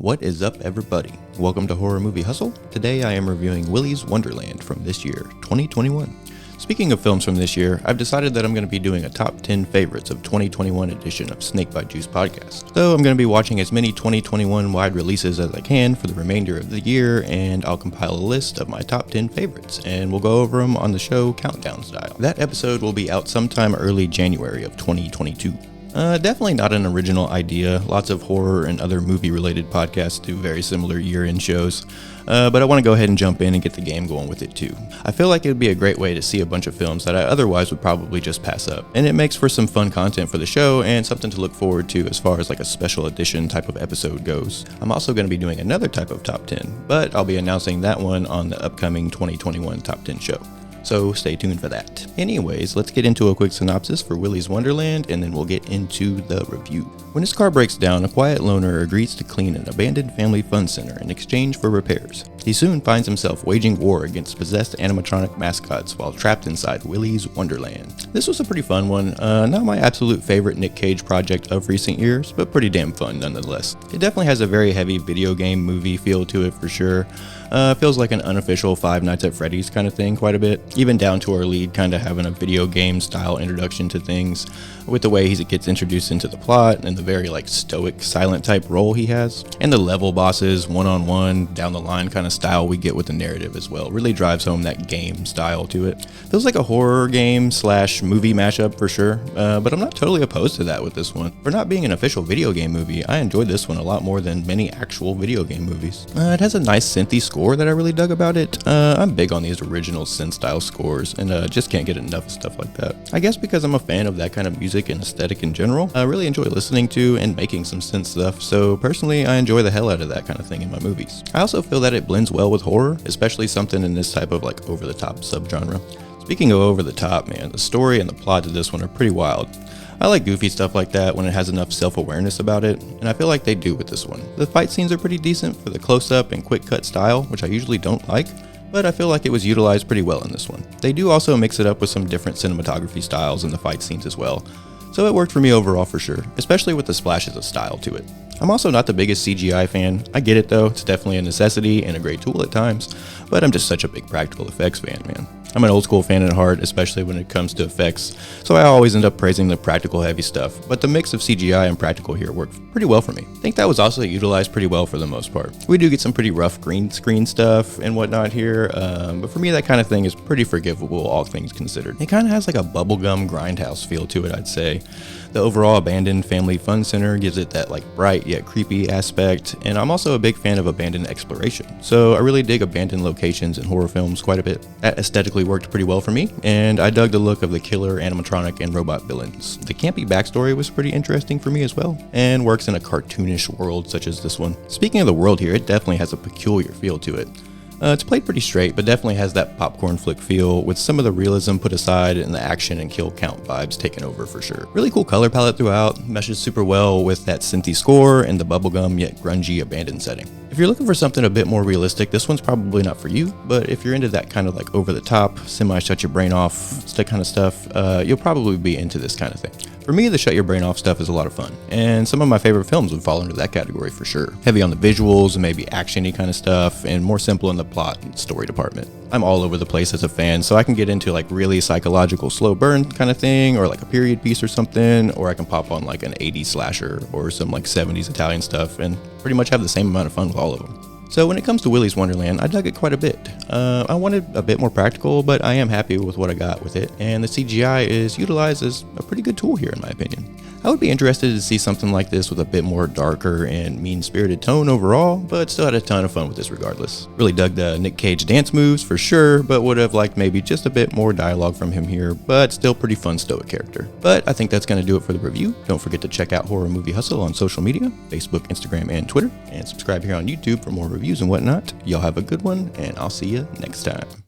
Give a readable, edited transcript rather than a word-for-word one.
What is up, everybody? Welcome to Horror Movie Hustle. Today I am reviewing Willy's Wonderland from this year, 2021. Speaking of films from this year, I've decided that I'm going to be doing a top 10 favorites of 2021 edition of Snake by Juice podcast. So I'm going to be watching as many 2021 wide releases as I can for the remainder of the year, and I'll compile a list of my top 10 favorites, and we'll go over them on the show countdown style. That episode will be out sometime early January of 2022. Definitely not an original idea. Lots of horror and other movie-related podcasts do very similar year-end shows, but I want to go ahead and jump in and get the game going with it too. I feel like it would be a great way to see a bunch of films that I otherwise would probably just pass up, and it makes for some fun content for the show and something to look forward to as far as like a special edition type of episode goes. I'm also going to be doing another type of top 10, but I'll be announcing that one on the upcoming 2021 top 10 show. So stay tuned for that. Anyways, let's get into a quick synopsis for Willy's Wonderland, and then we'll get into the review. When his car breaks down, a quiet loner agrees to clean an abandoned family fun center in exchange for repairs. He soon finds himself waging war against possessed animatronic mascots while trapped inside Willy's Wonderland. This was a pretty fun one. Not my absolute favorite Nick Cage project of recent years, but pretty damn fun nonetheless. It definitely has a very heavy video game movie feel to it for sure. Feels like an unofficial Five Nights at Freddy's kind of thing quite a bit, even down to our lead kind of having a video game style introduction to things with the way he gets introduced into the plot and the very like stoic silent type role he has, and the level bosses one-on-one down the line kind of style we get with the narrative as well really drives home that game style to it. Feels like a horror game slash movie mashup for sure, but I'm not totally opposed to that with this one. For not being an official video game movie, I enjoyed this one a lot more than many actual video game movies. It has a nice synthy score that I really dug about it. I'm big on these original synth style scores and just can't get enough of stuff like that. I guess because I'm a fan of that kind of music and aesthetic in general, I really enjoy listening to and making some synth stuff, so personally I enjoy the hell out of that kind of thing in my movies. I also feel that it blends well with horror, especially something in this type of like over the top subgenre. Speaking of over the top, man, the story and the plot to this one are pretty wild. I like goofy stuff like that when it has enough self-awareness about it, and I feel like they do with this one. The fight scenes are pretty decent for the close-up and quick cut style, which I usually don't like, but I feel like it was utilized pretty well in this one. They do also mix it up with some different cinematography styles in the fight scenes as well, so it worked for me overall for sure, especially with the splashes of style to it. I'm also not the biggest CGI fan. I get it though, it's definitely a necessity and a great tool at times, but I'm just such a big practical effects fan, man. I'm an old school fan at heart, especially when it comes to effects, so I always end up praising the practical heavy stuff, but the mix of CGI and practical here worked pretty well for me. I think that was also utilized pretty well for the most part. We do get some pretty rough green screen stuff and whatnot here, but for me that kind of thing is pretty forgivable, all things considered. It kind of has like a bubblegum grindhouse feel to it, I'd say. The overall abandoned family fun center gives it that like bright yet creepy aspect, and I'm also a big fan of abandoned exploration, so I really dig abandoned locations in horror films quite a bit. That aesthetically worked pretty well for me, and I dug the look of the killer animatronic and robot villains. The campy backstory was pretty interesting for me as well, and works in a cartoonish world such as this one. Speaking of the world here, it definitely has a peculiar feel to it. It's played pretty straight, but definitely has that popcorn flick feel with some of the realism put aside and the action and kill count vibes taken over for sure. Really cool color palette throughout, meshes super well with that synthy score and the bubblegum yet grungy abandoned setting. If you're looking for something a bit more realistic, this one's probably not for you, but if you're into that kind of like over the top, semi shut your brain off kind of stuff, you'll probably be into this kind of thing. For me, the shut your brain off stuff is a lot of fun, and some of my favorite films would fall into that category for sure. Heavy on the visuals and maybe action-y kind of stuff, and more simple in the plot and story department. I'm all over the place as a fan, so I can get into like really psychological slow burn kind of thing, or like a period piece or something, or I can pop on like an 80s slasher or some like 70s Italian stuff and pretty much have the same amount of fun with all of them. So when it comes to Willy's Wonderland, I dug it quite a bit. I wanted a bit more practical, but I am happy with what I got with it, and the CGI is utilized as a pretty good tool here in my opinion. I would be interested to see something like this with a bit more darker and mean-spirited tone overall, but still had a ton of fun with this regardless. Really dug the Nick Cage dance moves for sure, but would have liked maybe just a bit more dialogue from him here, but still pretty fun stoic character. But I think that's going to do it for the review. Don't forget to check out Horror Movie Hustle on social media, Facebook, Instagram, and Twitter, and subscribe here on YouTube for more reviews and whatnot. Y'all have a good one, and I'll see you next time.